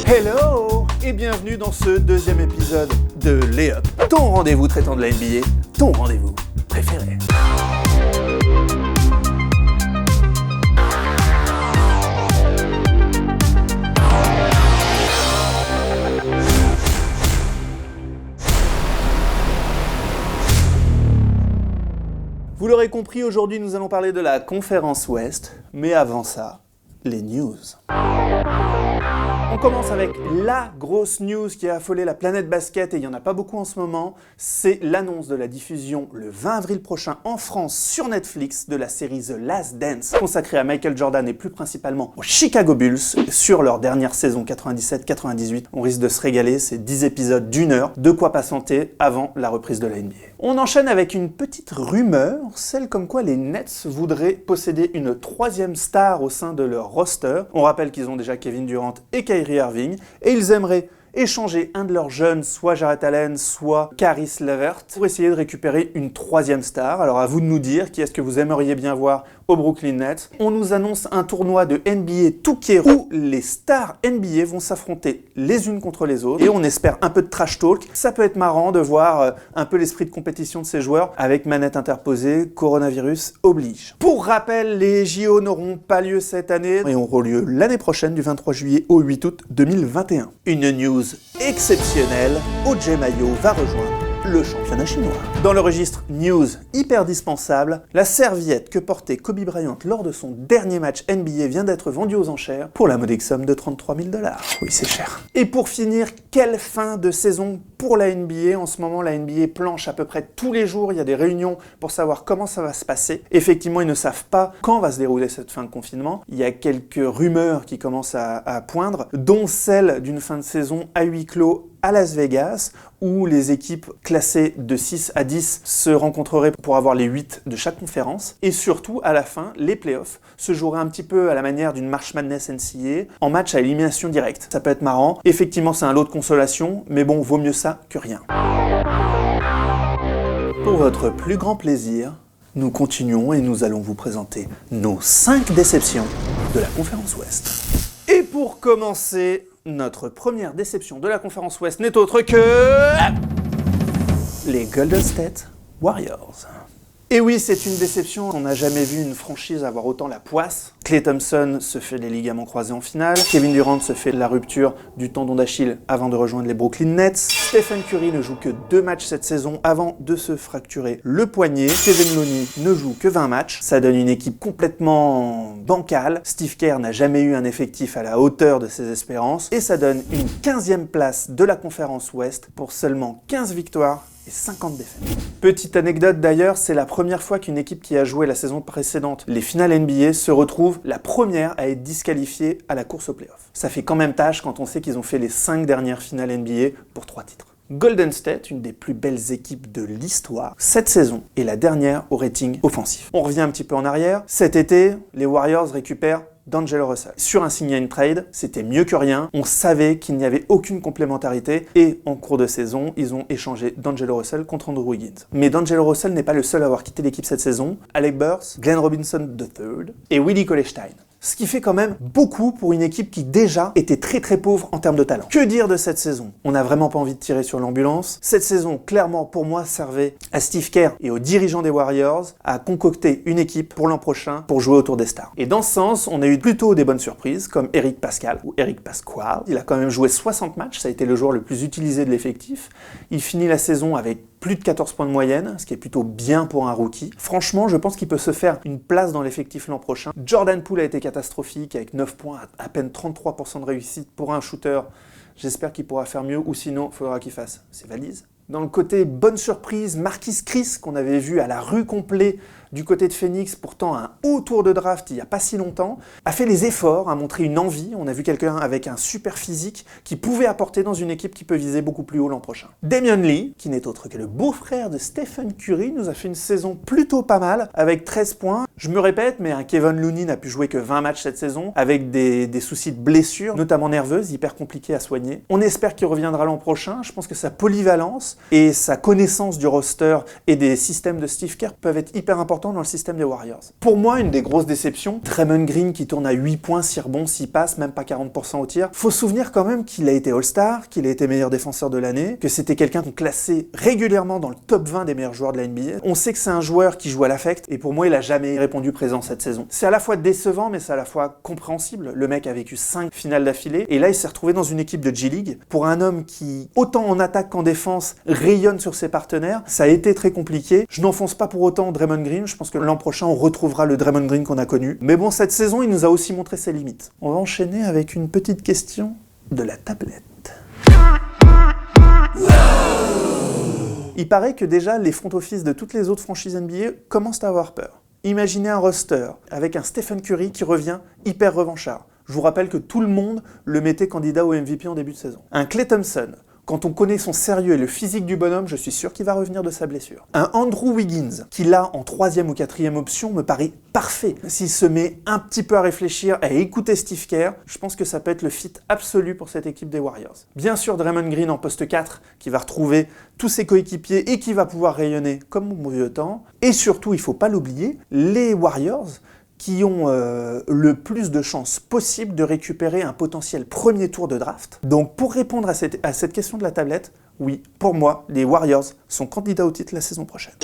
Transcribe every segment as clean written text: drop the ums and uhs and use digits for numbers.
Hello et bienvenue dans ce deuxième épisode de Layup, ton rendez-vous traitant de la NBA, ton rendez-vous préféré. Vous l'aurez compris, aujourd'hui nous allons parler de la conférence Ouest, mais avant ça, les news. On commence avec la grosse news qui a affolé la planète basket, et il n'y en a pas beaucoup en ce moment, c'est l'annonce de la diffusion le 20 avril prochain en France sur Netflix de la série The Last Dance, consacrée à Michael Jordan et plus principalement aux Chicago Bulls sur leur dernière saison 97-98. On risque de se régaler, c'est 10 épisodes d'1 heure, de quoi patienter avant la reprise de la NBA. On enchaîne avec une petite rumeur, celle comme quoi les Nets voudraient posséder une troisième star au sein de leur roster. On rappelle qu'ils ont déjà Kevin Durant et Kyrie Irving, et ils aimeraient échanger un de leurs jeunes, soit Jarrett Allen, soit Caris LeVert, pour essayer de récupérer une troisième star. Alors à vous de nous dire qui est-ce que vous aimeriez bien voir au Brooklyn Nets. On nous annonce un tournoi de NBA 2K où les stars NBA vont s'affronter les unes contre les autres, et on espère un peu de trash talk. Ça peut être marrant de voir un peu l'esprit de compétition de ces joueurs avec manette interposée, coronavirus oblige. Pour rappel, les JO n'auront pas lieu cette année et auront lieu l'année prochaine du 23 juillet au 8 août 2021. Une news exceptionnelle, OJ Mayo va rejoindre le championnat chinois. Dans le registre news hyper dispensable, la serviette que portait Kobe Bryant lors de son dernier match NBA vient d'être vendue aux enchères pour la modique somme de 33 000 $. Oui, c'est cher. Et pour finir, quelle fin de saison pour la NBA. En ce moment, la NBA planche à peu près tous les jours. Il y a des réunions pour savoir comment ça va se passer. Effectivement, ils ne savent pas quand va se dérouler cette fin de confinement. Il y a quelques rumeurs qui commencent à poindre, dont celle d'une fin de saison à huis clos à Las Vegas, où les équipes classées de 6 à 10 se rencontreraient pour avoir les 8 de chaque conférence. Et surtout, à la fin, les playoffs se joueraient un petit peu à la manière d'une March Madness NCAA, en match à élimination directe. Ça peut être marrant. Effectivement, c'est un lot de consolation, mais bon, vaut mieux ça que rien. Pour votre plus grand plaisir, nous continuons et nous allons vous présenter nos 5 déceptions de la conférence Ouest. Et pour commencer, notre première déception de la conférence Ouest n'est autre que les Golden State Warriors. Et oui, c'est une déception. On n'a jamais vu une franchise avoir autant la poisse. Klay Thompson se fait les ligaments croisés en finale. Kevin Durant se fait la rupture du tendon d'Achille avant de rejoindre les Brooklyn Nets. Stephen Curry ne joue que 2 matchs cette saison avant de se fracturer le poignet. Kevin Looney ne joue que 20 matchs. Ça donne une équipe complètement bancale. Steve Kerr n'a jamais eu un effectif à la hauteur de ses espérances. Et ça donne une 15e place de la conférence Ouest pour seulement 15 victoires et 50 défaites. Petite anecdote d'ailleurs, c'est la première fois qu'une équipe qui a joué la saison précédente les finales NBA se retrouve la première à être disqualifiée à la course aux playoffs. Ça fait quand même tâche quand on sait qu'ils ont fait les 5 dernières finales NBA pour 3 titres. Golden State, une des plus belles équipes de l'histoire, cette saison est la dernière au rating offensif. On revient un petit peu en arrière. Cet été, les Warriors récupèrent D'Angelo Russell. Sur un sign and trade, c'était mieux que rien. On savait qu'il n'y avait aucune complémentarité et en cours de saison, ils ont échangé D'Angelo Russell contre Andrew Wiggins. Mais D'Angelo Russell n'est pas le seul à avoir quitté l'équipe cette saison. Alec Burks, Glenn Robinson III et Willie Cauley-Stein. Ce qui fait quand même beaucoup pour une équipe qui déjà était très très pauvre en termes de talent. Que dire de cette saison? On n'a vraiment pas envie de tirer sur l'ambulance. Cette saison, clairement, pour moi, servait à Steve Kerr et aux dirigeants des Warriors à concocter une équipe pour l'an prochain pour jouer autour des stars. Et dans ce sens, on a eu plutôt des bonnes surprises, comme Eric Pascal ou Eric Pasquale. Il a quand même joué 60 matchs, ça a été le joueur le plus utilisé de l'effectif. Il finit la saison avec plus de 14 points de moyenne, ce qui est plutôt bien pour un rookie. Franchement, je pense qu'il peut se faire une place dans l'effectif l'an prochain. Jordan Poole a été catastrophique, avec 9 points, à peine 33% de réussite pour un shooter. J'espère qu'il pourra faire mieux, ou sinon, il faudra qu'il fasse ses valises. Dans le côté bonne surprise, Marquise Chris, qu'on avait vu à la rue complet du côté de Phoenix, pourtant un haut tour de draft il n'y a pas si longtemps, a fait les efforts, a montré une envie. On a vu quelqu'un avec un super physique qui pouvait apporter dans une équipe qui peut viser beaucoup plus haut l'an prochain. Damian Lee, qui n'est autre que le beau-frère de Stephen Curry, nous a fait une saison plutôt pas mal, avec 13 points. Je me répète, mais un Kevin Looney n'a pu jouer que 20 matchs cette saison, avec des soucis de blessures, notamment nerveuses, hyper compliquées à soigner. On espère qu'il reviendra l'an prochain. Je pense que sa polyvalence et sa connaissance du roster et des systèmes de Steve Kerr peuvent être hyper importants important dans le système des Warriors. Pour moi, une des grosses déceptions, Draymond Green qui tourne à 8 points, 6 rebonds, 6 passes, même pas 40% au tir. Faut se souvenir quand même qu'il a été All-Star, qu'il a été meilleur défenseur de l'année, que c'était quelqu'un qu'on classait régulièrement dans le top 20 des meilleurs joueurs de la NBA. On sait que c'est un joueur qui joue à l'affect, et pour moi, il a jamais répondu présent cette saison. C'est à la fois décevant, mais c'est à la fois compréhensible. Le mec a vécu 5 finales d'affilée, et là, il s'est retrouvé dans une équipe de G-League. Pour un homme qui, autant en attaque qu'en défense, rayonne sur ses partenaires, ça a été très compliqué. Je n'enfonce pas pour autant Draymond Green, je pense que l'an prochain, on retrouvera le Draymond Green qu'on a connu. Mais bon, cette saison, il nous a aussi montré ses limites. On va enchaîner avec une petite question de la tablette. Il paraît que déjà, les front office de toutes les autres franchises NBA commencent à avoir peur. Imaginez un roster avec un Stephen Curry qui revient hyper revanchard. Je vous rappelle que tout le monde le mettait candidat au MVP en début de saison. Un Klay Thompson, quand on connaît son sérieux et le physique du bonhomme, je suis sûr qu'il va revenir de sa blessure. Un Andrew Wiggins, qui là, en 3e ou 4e option, me paraît parfait. S'il se met un petit peu à réfléchir, à écouter Steve Kerr, je pense que ça peut être le fit absolu pour cette équipe des Warriors. Bien sûr, Draymond Green en poste 4, qui va retrouver tous ses coéquipiers et qui va pouvoir rayonner comme au vieux temps. Et surtout, il ne faut pas l'oublier, les Warriors, qui ont le plus de chances possible de récupérer un potentiel premier tour de draft. Donc pour répondre à cette question de la tablette, oui, pour moi, les Warriors sont candidats au titre la saison prochaine.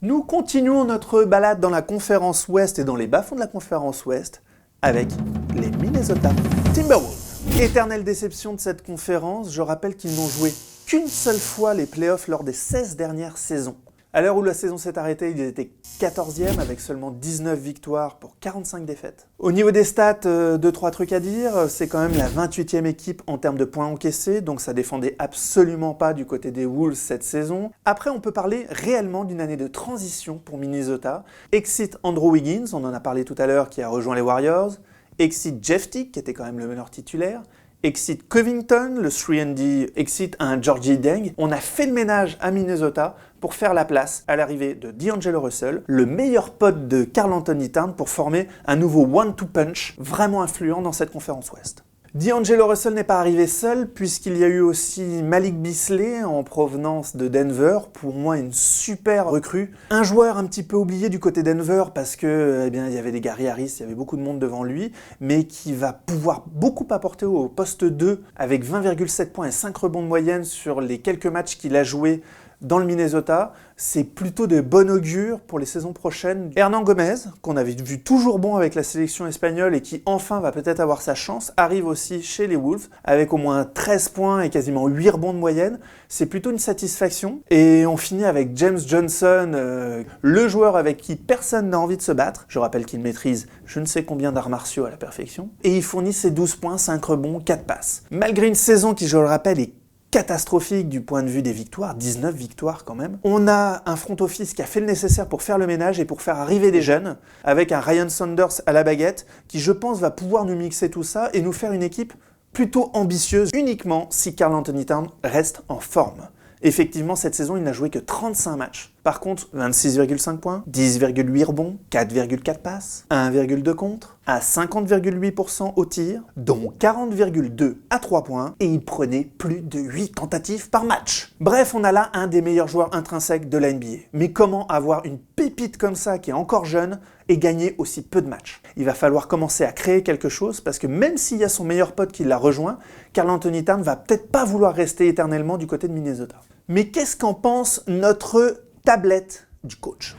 Nous continuons notre balade dans la conférence Ouest et dans les bas-fonds de la conférence Ouest avec les Minnesota Timberwolves. Éternelle déception de cette conférence, je rappelle qu'ils n'ont joué qu'une seule fois les playoffs lors des 16 dernières saisons. À l'heure où la saison s'est arrêtée, ils étaient 14e avec seulement 19 victoires pour 45 défaites. Au niveau des stats, 2-3 trucs à dire, c'est quand même la 28e équipe en termes de points encaissés, donc ça défendait absolument pas du côté des Wolves cette saison. Après, on peut parler réellement d'une année de transition pour Minnesota. Exit Andrew Wiggins, on en a parlé tout à l'heure, qui a rejoint les Warriors. Exit Jeff Teague, qui était quand même le meneur titulaire. Exit Covington, le 3&D, exit un Georgie Deng. On a fait le ménage à Minnesota pour faire la place à l'arrivée de D'Angelo Russell, le meilleur pote de Karl Anthony Towns pour former un nouveau one-two punch vraiment influent dans cette conférence Ouest. D'Angelo Russell n'est pas arrivé seul puisqu'il y a eu aussi Malik Beasley en provenance de Denver, pour moi une super recrue. Un joueur un petit peu oublié du côté Denver parce que il y avait des Gary Harris, il y avait beaucoup de monde devant lui, mais qui va pouvoir beaucoup apporter au poste 2 avec 20,7 points et 5 rebonds de moyenne sur les quelques matchs qu'il a joués dans le Minnesota. C'est plutôt de bon augure pour les saisons prochaines. Hernan Gomez, qu'on avait vu toujours bon avec la sélection espagnole et qui enfin va peut-être avoir sa chance, arrive aussi chez les Wolves avec au moins 13 points et quasiment 8 rebonds de moyenne. C'est plutôt une satisfaction. Et on finit avec James Johnson, le joueur avec qui personne n'a envie de se battre. Je rappelle qu'il maîtrise je ne sais combien d'arts martiaux à la perfection. Et il fournit ses 12 points, 5 rebonds, 4 passes. Malgré une saison qui, je le rappelle, est catastrophique du point de vue des victoires, 19 victoires quand même. On a un front office qui a fait le nécessaire pour faire le ménage et pour faire arriver des jeunes, avec un Ryan Saunders à la baguette, qui je pense va pouvoir nous mixer tout ça et nous faire une équipe plutôt ambitieuse, uniquement si Karl Anthony Towns reste en forme. Effectivement, cette saison, il n'a joué que 35 matchs. Par contre, 26,5 points, 10,8 rebonds, 4,4 passes, 1,2 contre, à 50,8% au tir, dont 40,2 à 3 points, et il prenait plus de 8 tentatives par match. Bref, on a là un des meilleurs joueurs intrinsèques de la NBA. Mais comment avoir une pépite comme ça, qui est encore jeune, et gagner aussi peu de matchs? Il va falloir commencer à créer quelque chose, parce que même s'il y a son meilleur pote qui l'a rejoint, Karl Anthony Towns va peut-être pas vouloir rester éternellement du côté de Minnesota. Mais qu'est-ce qu'en pense notre tablette du coach?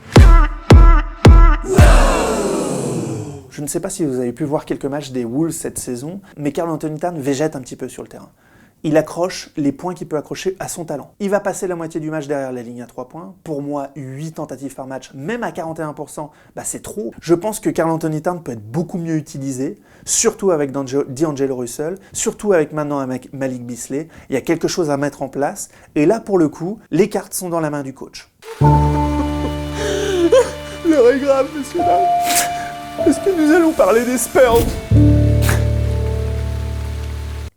Je ne sais pas si vous avez pu voir quelques matchs des Wolves cette saison, mais Karl Anthony Towns végète un petit peu sur le terrain. Il accroche les points qu'il peut accrocher à son talent. Il va passer la moitié du match derrière la ligne à 3 points. Pour moi, 8 tentatives par match, même à 41%, c'est trop. Je pense que Karl Anthony Towns peut être beaucoup mieux utilisé, surtout avec D'Angelo Russell, surtout avec maintenant Malik Beasley. Il y a quelque chose à mettre en place. Et là, pour le coup, les cartes sont dans la main du coach. L'heure est grave, messieurs, dames. Est-ce que nous allons parler des Spurs?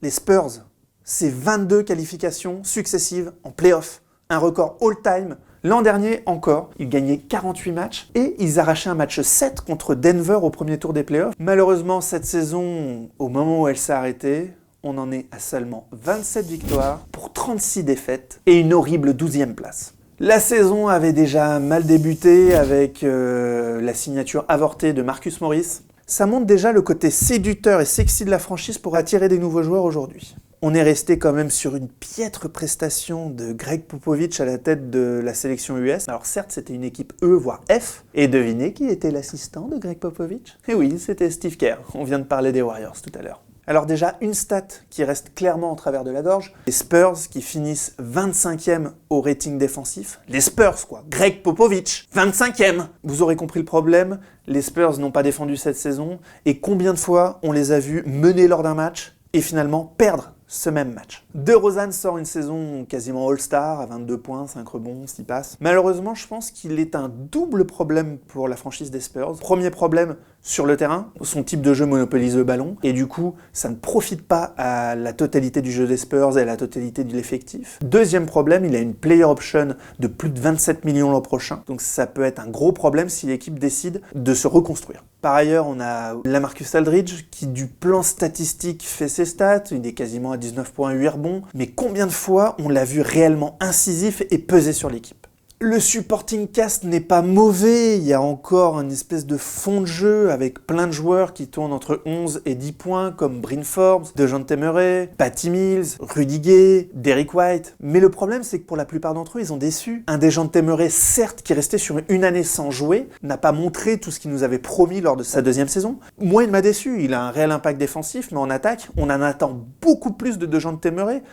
Les Spurs, c'est 22 qualifications successives en play-off. Un record all-time. L'an dernier encore, ils gagnaient 48 matchs et ils arrachaient un match 7 contre Denver au premier tour des play-offs. Malheureusement, cette saison, au moment où elle s'est arrêtée, on en est à seulement 27 victoires pour 36 défaites et une horrible 12e place. La saison avait déjà mal débuté avec la signature avortée de Marcus Morris. Ça montre déjà le côté séducteur et sexy de la franchise pour attirer des nouveaux joueurs aujourd'hui. On est resté quand même sur une piètre prestation de Greg Popovich à la tête de la sélection US. Alors certes, c'était une équipe E, voire F. Et devinez qui était l'assistant de Greg Popovich? Eh oui, c'était Steve Kerr. On vient de parler des Warriors tout à l'heure. Alors déjà, une stat qui reste clairement en travers de la gorge, les Spurs qui finissent 25e au rating défensif. Les Spurs quoi, Greg Popovich, 25e. Vous aurez compris le problème, les Spurs n'ont pas défendu cette saison, et combien de fois on les a vus mener lors d'un match et finalement perdre ce même match. DeRozan sort une saison quasiment All-Star, à 22 points, 5 rebonds, 6 passes. Malheureusement, je pense qu'il est un double problème pour la franchise des Spurs. Premier problème, sur le terrain, son type de jeu monopolise le ballon, et du coup, ça ne profite pas à la totalité du jeu des Spurs et à la totalité de l'effectif. Deuxième problème, il a une player option de plus de 27 millions l'an prochain, donc ça peut être un gros problème si l'équipe décide de se reconstruire. Par ailleurs, on a LaMarcus Aldridge qui, du plan statistique, fait ses stats, il est quasiment à 19,8 rebonds, mais combien de fois on l'a vu réellement incisif et peser sur l'équipe? Le supporting cast n'est pas mauvais, il y a encore une espèce de fond de jeu avec plein de joueurs qui tournent entre 11 et 10 points comme Bryn Forbes, DeJounte Murray, Patty Mills, Rudy Gay, Derrick White. Mais le problème c'est que pour la plupart d'entre eux, ils ont déçu. Un DeJounte Murray, certes, qui est resté sur une année sans jouer, n'a pas montré tout ce qu'il nous avait promis lors de sa deuxième saison. Moi, il m'a déçu, il a un réel impact défensif, mais en attaque, on en attend beaucoup plus de DeJounte Murray.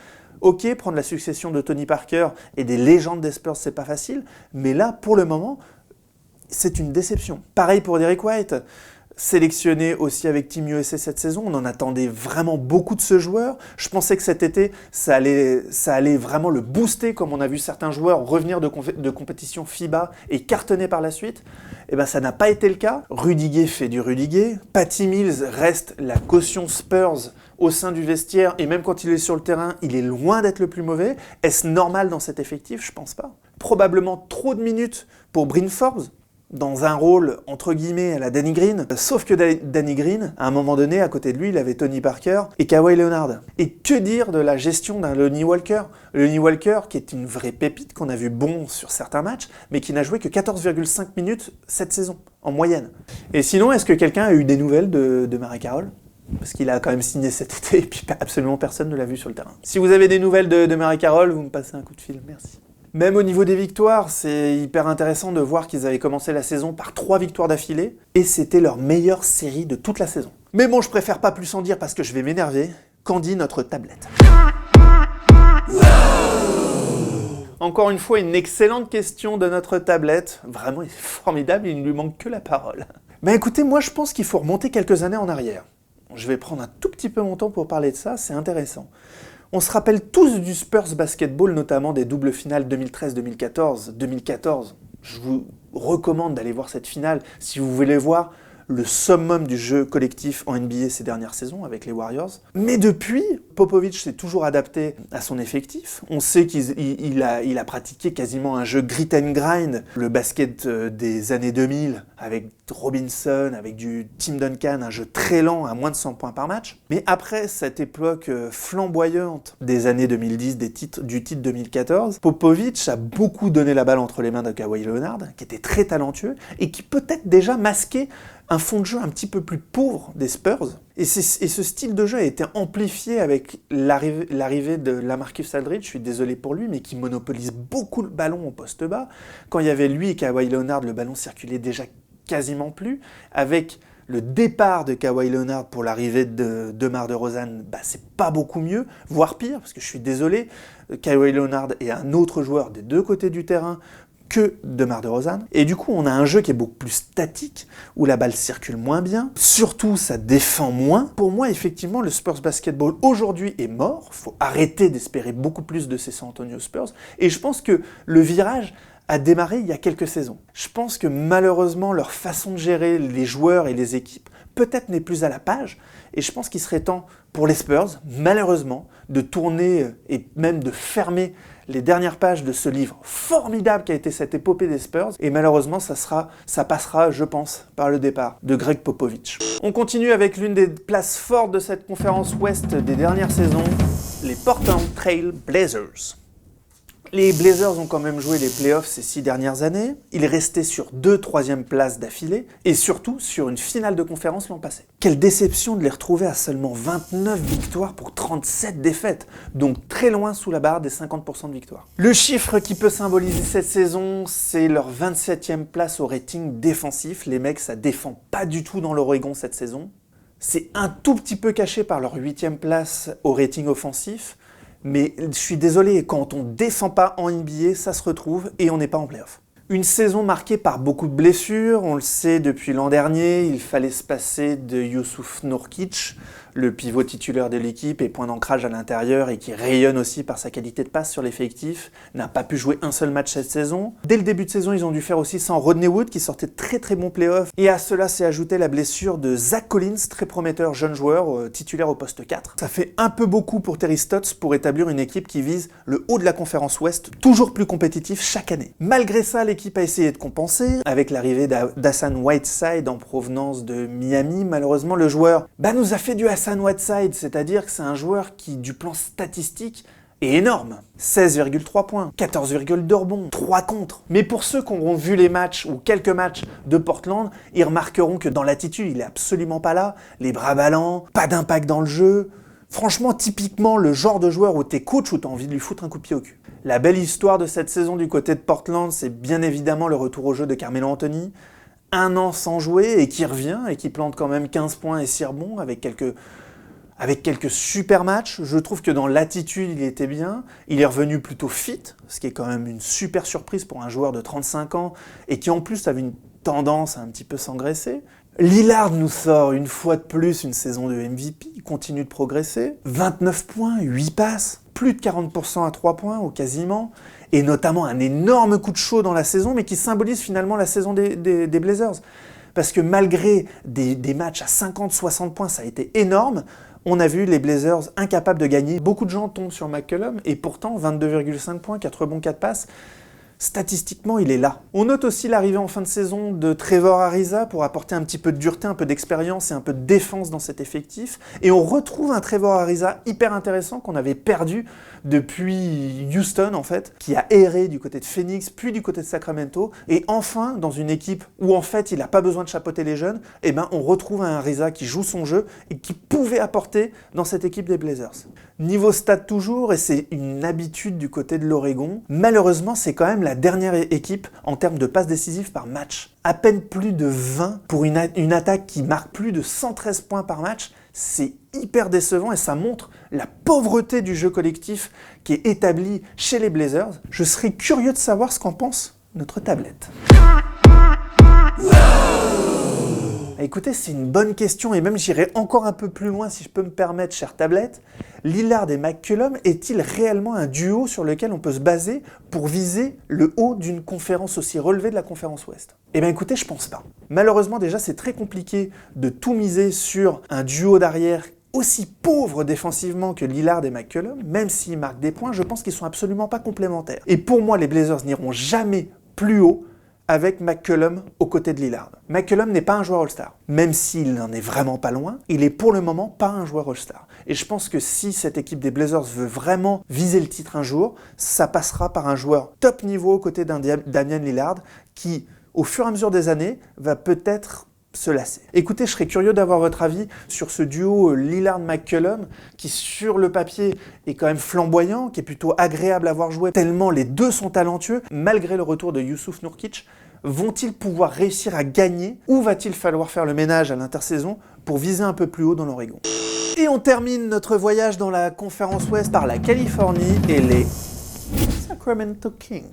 Ok, prendre la succession de Tony Parker et des légendes des Spurs, c'est pas facile, mais là, pour le moment, c'est une déception. Pareil pour Derrick White, sélectionné aussi avec Team USA cette saison, on en attendait vraiment beaucoup de ce joueur. Je pensais que cet été, ça allait vraiment le booster, comme on a vu certains joueurs revenir de compétition FIBA et cartonner par la suite. Et ben ça n'a pas été le cas. Rudy Gay fait du Rudy Gay. Patty Mills reste la caution Spurs au sein du vestiaire, et même quand il est sur le terrain, il est loin d'être le plus mauvais. Est-ce normal dans cet effectif? Je pense pas. Probablement trop de minutes pour Bryn Forbes, dans un rôle, entre guillemets, à la Danny Green. Sauf que Danny Green, à un moment donné, à côté de lui, il avait Tony Parker et Kawhi Leonard. Et que dire de la gestion d'un Lonnie Walker? Lonnie Walker, qui est une vraie pépite, qu'on a vu bon sur certains matchs, mais qui n'a joué que 14,5 minutes cette saison, en moyenne. Et sinon, est-ce que quelqu'un a eu des nouvelles de Murray Carroll? Parce qu'il a quand même signé cet été, et puis absolument personne ne l'a vu sur le terrain. Si vous avez des nouvelles de Murray Carroll, vous me passez un coup de fil, merci. Même au niveau des victoires, c'est hyper intéressant de voir qu'ils avaient commencé la saison par 3 victoires d'affilée, et c'était leur meilleure série de toute la saison. Mais bon, je préfère pas plus en dire parce que je vais m'énerver. Qu'en dit notre tablette? Encore une fois, une excellente question de notre tablette. Vraiment, il est formidable, il ne lui manque que la parole. Ben écoutez, moi je pense qu'il faut remonter quelques années en arrière. Je vais prendre un tout petit peu mon temps pour parler de ça, c'est intéressant. On se rappelle tous du Spurs Basketball, notamment des doubles finales 2013-2014. 2014, je vous recommande d'aller voir cette finale si vous voulez voir le summum du jeu collectif en NBA ces dernières saisons avec les Warriors. Mais depuis, Popovich s'est toujours adapté à son effectif. On sait qu'il a pratiqué quasiment un jeu grit and grind, le basket des années 2000, avec Robinson, avec du Tim Duncan, un jeu très lent à moins de 100 points par match. Mais après cette époque flamboyante des années 2010, du titre 2014, Popovich a beaucoup donné la balle entre les mains de Kawhi Leonard, qui était très talentueux, et qui peut-être déjà masquait un fond de jeu un petit peu plus pauvre des Spurs. Et ce style de jeu a été amplifié avec l'arrivée de LaMarcus Aldridge, je suis désolé pour lui, mais qui monopolise beaucoup le ballon au poste bas. Quand il y avait lui et Kawhi Leonard, le ballon circulait déjà quasiment plus. Avec le départ de Kawhi Leonard pour l'arrivée de DeMar DeRozan, c'est pas beaucoup mieux, voire pire, parce que je suis désolé, Kawhi Leonard est un autre joueur des deux côtés du terrain que DeMar DeRozan. Et du coup, on a un jeu qui est beaucoup plus statique, où la balle circule moins bien. Surtout, ça défend moins. Pour moi, effectivement, le Spurs Basketball aujourd'hui est mort. Il faut arrêter d'espérer beaucoup plus de ces San Antonio Spurs. Et je pense que le virage a démarré il y a quelques saisons. Je pense que malheureusement, leur façon de gérer les joueurs et les équipes peut-être n'est plus à la page. Et je pense qu'il serait temps pour les Spurs, malheureusement, de tourner et même de fermer les dernières pages de ce livre formidable qui a été cette épopée des Spurs, et malheureusement ça passera, je pense, par le départ de Greg Popovich. On continue avec l'une des places fortes de cette conférence Ouest des dernières saisons, les Portland Trail Blazers. Les Blazers ont quand même joué les playoffs ces 6 dernières années, ils restaient sur 2 troisièmes places d'affilée, et surtout sur une finale de conférence l'an passé. Quelle déception de les retrouver à seulement 29 victoires pour 37 défaites, donc très loin sous la barre des 50% de victoires. Le chiffre qui peut symboliser cette saison, c'est leur 27e place au rating défensif. Les mecs, ça défend pas du tout dans l'Oregon cette saison. C'est un tout petit peu caché par leur 8e place au rating offensif, mais je suis désolé, quand on défend pas en NBA, ça se retrouve et on n'est pas en play-off. Une saison marquée par beaucoup de blessures, on le sait depuis l'an dernier, il fallait se passer de Jusuf Nurkic, le pivot titulaire de l'équipe et point d'ancrage à l'intérieur et qui rayonne aussi par sa qualité de passe sur l'effectif, n'a pas pu jouer un seul match cette saison. Dès le début de saison, ils ont dû faire aussi sans Rodney Hood qui sortait de très bons playoffs. Et à cela s'est ajouté la blessure de Zach Collins, très prometteur jeune joueur, titulaire au poste 4. Ça fait un peu beaucoup pour Terry Stotts pour établir une équipe qui vise le haut de la conférence Ouest, toujours plus compétitif chaque année. Malgré ça, l'équipe a essayé de compenser avec l'arrivée d'Hassan Whiteside en provenance de Miami. Malheureusement, le joueur nous a fait du Hassan Whiteside, c'est-à-dire que c'est un joueur qui, du plan statistique, est énorme. 16,3 points, 14,2 rebonds, 3 contres. Mais pour ceux qui auront vu les matchs ou quelques matchs de Portland, ils remarqueront que dans l'attitude, il est absolument pas là. Les bras ballants, pas d'impact dans le jeu. Franchement, typiquement le genre de joueur où t'es coach où t'as envie de lui foutre un coup de pied au cul. La belle histoire de cette saison du côté de Portland, c'est bien évidemment le retour au jeu de Carmelo Anthony. 1 an sans jouer et qui revient et qui plante quand même 15 points et 6 rebonds avec quelques super matchs. Je trouve que dans l'attitude, il était bien. Il est revenu plutôt fit, ce qui est quand même une super surprise pour un joueur de 35 ans et qui en plus avait une tendance à un petit peu s'engraisser. Lillard nous sort une fois de plus une saison de MVP, il continue de progresser. 29 points, 8 passes, plus de 40% à 3 points ou quasiment, et notamment un énorme coup de chaud dans la saison, mais qui symbolise finalement la saison des Blazers. Parce que malgré des matchs à 50-60 points, ça a été énorme, on a vu les Blazers incapables de gagner. Beaucoup de gens tombent sur McCollum, et pourtant 22,5 points, 4 rebonds, 4 passes, statistiquement, il est là. On note aussi l'arrivée en fin de saison de Trevor Ariza pour apporter un petit peu de dureté, un peu d'expérience et un peu de défense dans cet effectif. Et on retrouve un Trevor Ariza hyper intéressant qu'on avait perdu depuis Houston, en fait, qui a erré du côté de Phoenix, puis du côté de Sacramento. Et enfin, dans une équipe où, en fait, il n'a pas besoin de chapeauter les jeunes, on retrouve un Ariza qui joue son jeu et qui pouvait apporter dans cette équipe des Blazers. Niveau stats toujours, et c'est une habitude du côté de l'Oregon, malheureusement, c'est quand même la dernière équipe en termes de passes décisives par match. À peine plus de 20 pour une attaque qui marque plus de 113 points par match. C'est hyper décevant et ça montre la pauvreté du jeu collectif qui est établi chez les Blazers. Je serais curieux de savoir ce qu'en pense notre tablette. Écoutez, c'est une bonne question et même j'irai encore un peu plus loin si je peux me permettre, chère tablette. Lillard et McCollum est-il réellement un duo sur lequel on peut se baser pour viser le haut d'une conférence aussi relevée de la conférence Ouest? Écoutez, je pense pas. Malheureusement, déjà, c'est très compliqué de tout miser sur un duo d'arrière aussi pauvre défensivement que Lillard et McCollum, même s'ils marquent des points, je pense qu'ils sont absolument pas complémentaires. Et pour moi, les Blazers n'iront jamais plus haut avec McCollum aux côtés de Lillard. McCollum n'est pas un joueur All-Star. Même s'il n'en est vraiment pas loin, il est pour le moment pas un joueur All-Star. Et je pense que si cette équipe des Blazers veut vraiment viser le titre un jour, ça passera par un joueur top niveau aux côtés d'un Damian Lillard qui, au fur et à mesure des années, va peut-être se lasser. Écoutez, je serais curieux d'avoir votre avis sur ce duo Lillard-McCollum qui, sur le papier, est quand même flamboyant, qui est plutôt agréable à voir jouer, tellement les deux sont talentueux, malgré le retour de Jusuf Nurkic. Vont-ils pouvoir réussir à gagner ou va-t-il falloir faire le ménage à l'intersaison pour viser un peu plus haut dans l'Oregon? Et on termine notre voyage dans la conférence Ouest par la Californie et les Sacramento Kings.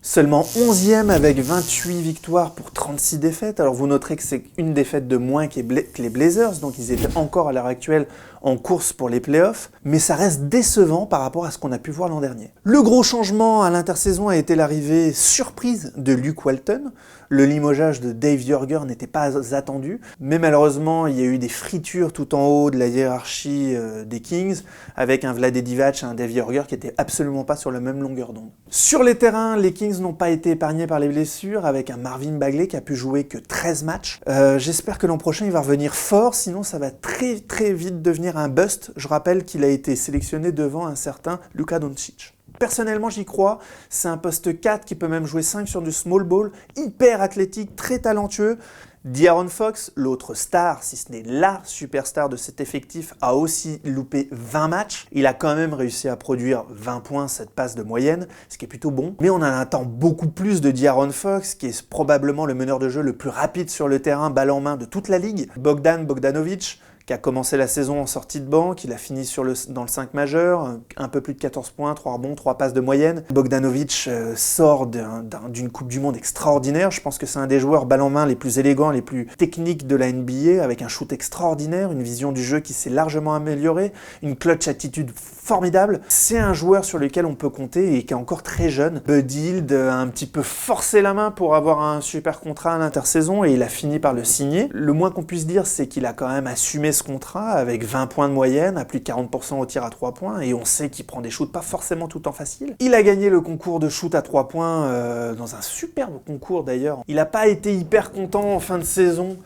Seulement 11e avec 28 victoires pour 36 défaites. Alors vous noterez que c'est une défaite de moins que les Blazers, donc ils étaient encore à l'heure actuelle en course pour les playoffs, mais ça reste décevant par rapport à ce qu'on a pu voir l'an dernier. Le gros changement à l'intersaison a été l'arrivée surprise de Luke Walton. Le limogeage de Dave Joerger n'était pas attendu, mais malheureusement il y a eu des fritures tout en haut de la hiérarchie des Kings, avec un Vlade Divac et un Dave Joerger qui n'étaient absolument pas sur la même longueur d'onde. Sur les terrains, les Kings n'ont pas été épargnés par les blessures, avec un Marvin Bagley qui a pu jouer que 13 matchs. J'espère que l'an prochain il va revenir fort, sinon ça va très vite devenir un bust. Je rappelle qu'il a été sélectionné devant un certain Luka Doncic. Personnellement, j'y crois. C'est un poste 4 qui peut même jouer 5 sur du small ball, hyper athlétique, très talentueux. De'Aaron Fox, l'autre star, si ce n'est la superstar de cet effectif, a aussi loupé 20 matchs. Il a quand même réussi à produire 20 points, 7 passes de moyenne, ce qui est plutôt bon. Mais on en attend beaucoup plus de De'Aaron Fox, qui est probablement le meneur de jeu le plus rapide sur le terrain, balle en main de toute la ligue. Bogdanovic, qui a commencé la saison en sortie de banc, il a fini dans le 5 majeur, un peu plus de 14 points, 3 rebonds, 3 passes de moyenne. Bogdanovic sort d'une Coupe du Monde extraordinaire. Je pense que c'est un des joueurs balle en main les plus élégants, les plus techniques de la NBA, avec un shoot extraordinaire, une vision du jeu qui s'est largement améliorée, une clutch attitude formidable. C'est un joueur sur lequel on peut compter et qui est encore très jeune. Bud Hield a un petit peu forcé la main pour avoir un super contrat à l'intersaison et il a fini par le signer. Le moins qu'on puisse dire, c'est qu'il a quand même assumé ce contrat avec 20 points de moyenne, à plus de 40% au tir à 3 points, et on sait qu'il prend des shoots pas forcément tout le temps faciles. Il a gagné le concours de shoot à 3 points dans un superbe concours d'ailleurs. Il n'a pas été hyper content en fin de saison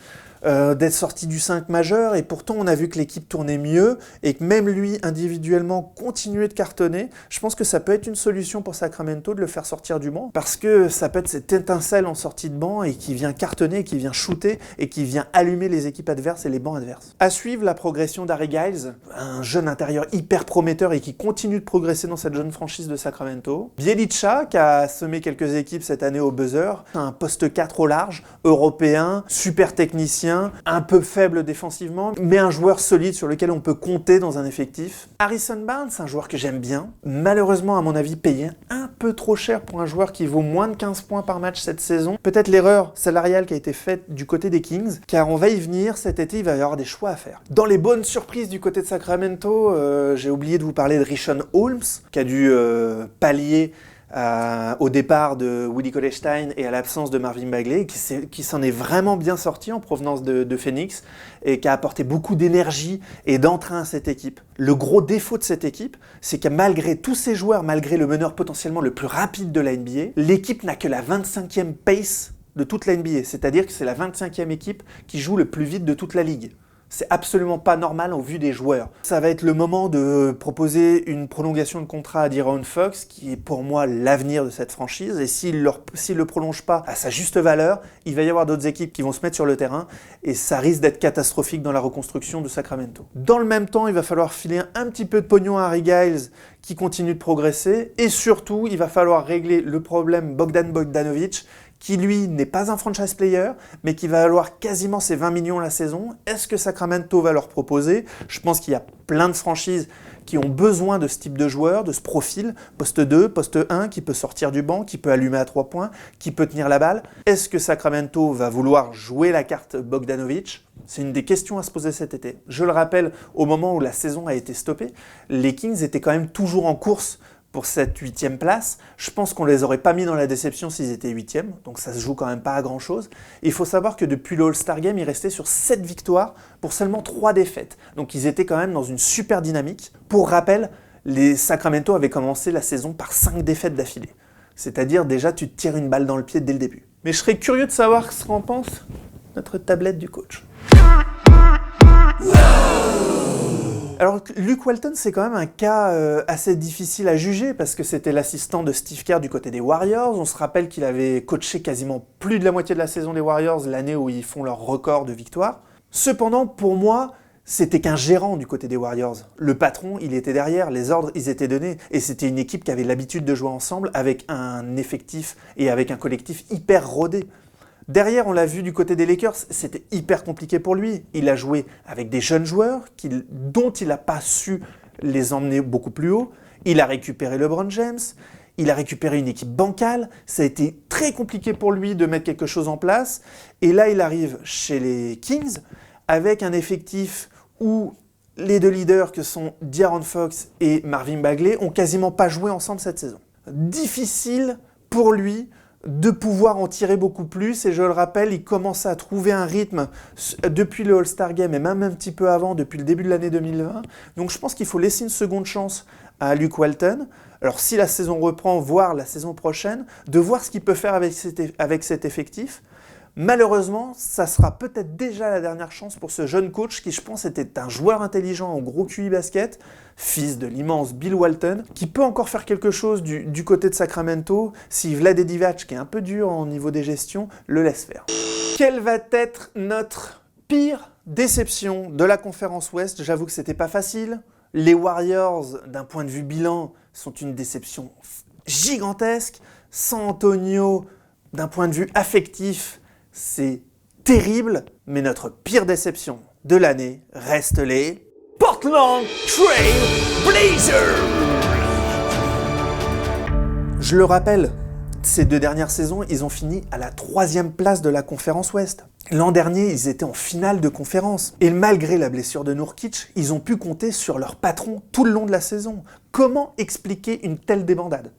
d'être sorti du 5 majeur, et pourtant on a vu que l'équipe tournait mieux et que même lui individuellement continuait de cartonner. Je pense que ça peut être une solution pour Sacramento de le faire sortir du banc, parce que ça peut être cette étincelle en sortie de banc et qui vient cartonner, qui vient shooter et qui vient allumer les équipes adverses et les bancs adverses. À suivre, la progression d'Harry Giles, un jeune intérieur hyper prometteur et qui continue de progresser dans cette jeune franchise de Sacramento. Bjelica, qui a semé quelques équipes cette année au buzzer, un poste 4 au large, européen, super technicien, un peu faible défensivement, mais un joueur solide sur lequel on peut compter dans un effectif. Harrison Barnes, un joueur que j'aime bien, malheureusement à mon avis payé un peu trop cher pour un joueur qui vaut moins de 15 points par match cette saison. Peut-être l'erreur salariale qui a été faite du côté des Kings, car on va y venir cet été, il va y avoir des choix à faire. Dans les bonnes surprises du côté de Sacramento, j'ai oublié de vous parler de Richaun Holmes, qui a dû pallier au départ de Willie Cauley-Stein et à l'absence de Marvin Bagley, qui s'en est vraiment bien sorti en provenance de Phoenix et qui a apporté beaucoup d'énergie et d'entrain à cette équipe. Le gros défaut de cette équipe, c'est que malgré tous ces joueurs, malgré le meneur potentiellement le plus rapide de la NBA, l'équipe n'a que la 25e pace de toute la NBA, c'est-à-dire que c'est la 25e équipe qui joue le plus vite de toute la ligue. C'est absolument pas normal au vu des joueurs. Ça va être le moment de proposer une prolongation de contrat à De'Aaron Fox, qui est pour moi l'avenir de cette franchise. Et s'il le prolonge pas à sa juste valeur, il va y avoir d'autres équipes qui vont se mettre sur le terrain et ça risque d'être catastrophique dans la reconstruction de Sacramento. Dans le même temps, il va falloir filer un petit peu de pognon à Harry Giles, qui continue de progresser. Et surtout, il va falloir régler le problème Bogdanovic, qui lui n'est pas un franchise player, mais qui va valoir quasiment ses 20 millions la saison. Est-ce que Sacramento va leur proposer ? Je pense qu'il y a plein de franchises qui ont besoin de ce type de joueur, de ce profil, poste 2, poste 1, qui peut sortir du banc, qui peut allumer à 3 points, qui peut tenir la balle. Est-ce que Sacramento va vouloir jouer la carte Bogdanovic ? C'est une des questions à se poser cet été. Je le rappelle, au moment où la saison a été stoppée, les Kings étaient quand même toujours en course pour cette 8e place. Je pense qu'on les aurait pas mis dans la déception s'ils étaient 8e, donc ça se joue quand même pas à grand chose. Il faut savoir que depuis le All-Star Game, ils restaient sur 7 victoires pour seulement 3 défaites. Donc ils étaient quand même dans une super dynamique. Pour rappel, les Sacramento avaient commencé la saison par 5 défaites d'affilée. C'est-à-dire déjà tu te tires une balle dans le pied dès le début. Mais je serais curieux de savoir ce qu'en pense notre tablette du coach. Alors, Luke Walton, c'est quand même un cas assez difficile à juger parce que c'était l'assistant de Steve Kerr du côté des Warriors. On se rappelle qu'il avait coaché quasiment plus de la moitié de la saison des Warriors l'année où ils font leur record de victoires. Cependant, pour moi, c'était qu'un gérant du côté des Warriors. Le patron, il était derrière, les ordres, ils étaient donnés. Et c'était une équipe qui avait l'habitude de jouer ensemble avec un effectif et avec un collectif hyper rodé. Derrière, on l'a vu du côté des Lakers, c'était hyper compliqué pour lui. Il a joué avec des jeunes joueurs dont il n'a pas su les emmener beaucoup plus haut. Il a récupéré LeBron James, il a récupéré une équipe bancale. Ça a été très compliqué pour lui de mettre quelque chose en place. Et là, il arrive chez les Kings avec un effectif où les deux leaders que sont De'Aaron Fox et Marvin Bagley ont quasiment pas joué ensemble cette saison. Difficile pour lui de pouvoir en tirer beaucoup plus, et je le rappelle, il commence à trouver un rythme depuis le All-Star Game et même un petit peu avant, depuis le début de l'année 2020. Donc je pense qu'il faut laisser une seconde chance à Luke Walton. Alors si la saison reprend, voire la saison prochaine, de voir ce qu'il peut faire avec cet effectif. Malheureusement, ça sera peut-être déjà la dernière chance pour ce jeune coach qui, je pense, était un joueur intelligent au gros QI basket, fils de l'immense Bill Walton, qui peut encore faire quelque chose du côté de Sacramento si Vlade Divac, qui est un peu dur au niveau des gestions, le laisse faire. Quelle va être notre pire déception de la conférence Ouest? J'avoue que c'était pas facile. Les Warriors, d'un point de vue bilan, sont une déception gigantesque. San Antonio, d'un point de vue affectif, c'est terrible. Mais notre pire déception de l'année reste les Portland Trail Blazers. Je le rappelle, ces 2 dernières saisons, ils ont fini à la 3e place de la conférence Ouest. L'an dernier, ils étaient en finale de conférence. Et malgré la blessure de Nurkic, ils ont pu compter sur leur patron tout le long de la saison. Comment expliquer une telle débandade?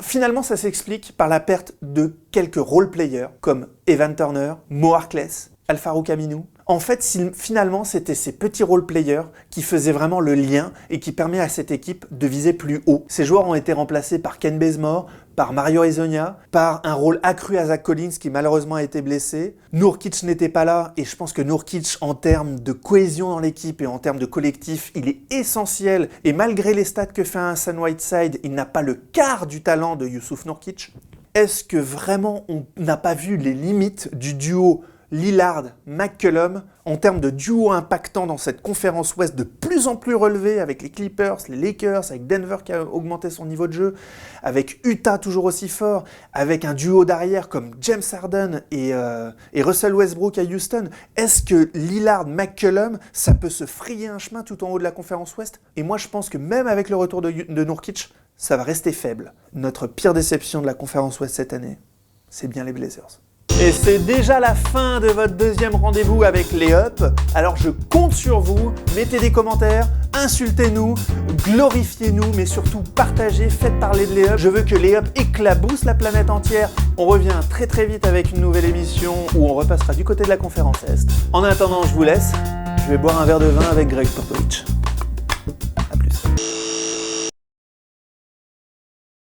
Finalement, ça s'explique par la perte de quelques role-players comme Evan Turner, Mo Harkless, Al-Farouq Aminu. En fait, finalement, c'était ces petits role-players qui faisaient vraiment le lien et qui permet à cette équipe de viser plus haut. Ces joueurs ont été remplacés par Ken Bazemore, par Mario Hezonja, par un rôle accru à Zach Collins qui malheureusement a été blessé. Nurkic n'était pas là et je pense que Nurkic, en termes de cohésion dans l'équipe et en termes de collectif, il est essentiel. Et malgré les stats que fait un Hassan Whiteside, il n'a pas le quart du talent de Jusuf Nurkic. Est-ce que vraiment on n'a pas vu les limites du duo Lillard-McCollum en termes de duo impactant dans cette conférence Ouest de plus en plus relevée avec les Clippers, les Lakers, avec Denver qui a augmenté son niveau de jeu, avec Utah toujours aussi fort, avec un duo d'arrière comme James Harden et Russell Westbrook à Houston. Est-ce que Lillard-McCollum, ça peut se frayer un chemin tout en haut de la conférence Ouest? Et moi je pense que même avec le retour de Nurkic, ça va rester faible. Notre pire déception de la conférence Ouest cette année, c'est bien les Blazers. Et c'est déjà la fin de votre 2e rendez-vous avec les Up. Alors je compte sur vous, mettez des commentaires, insultez-nous, glorifiez-nous, mais surtout partagez, faites parler de les Up. Je veux que les Up éclaboussent la planète entière. On revient très très vite avec une nouvelle émission où on repassera du côté de la conférence Est. En attendant, je vous laisse, je vais boire un verre de vin avec Greg Popovich. A plus.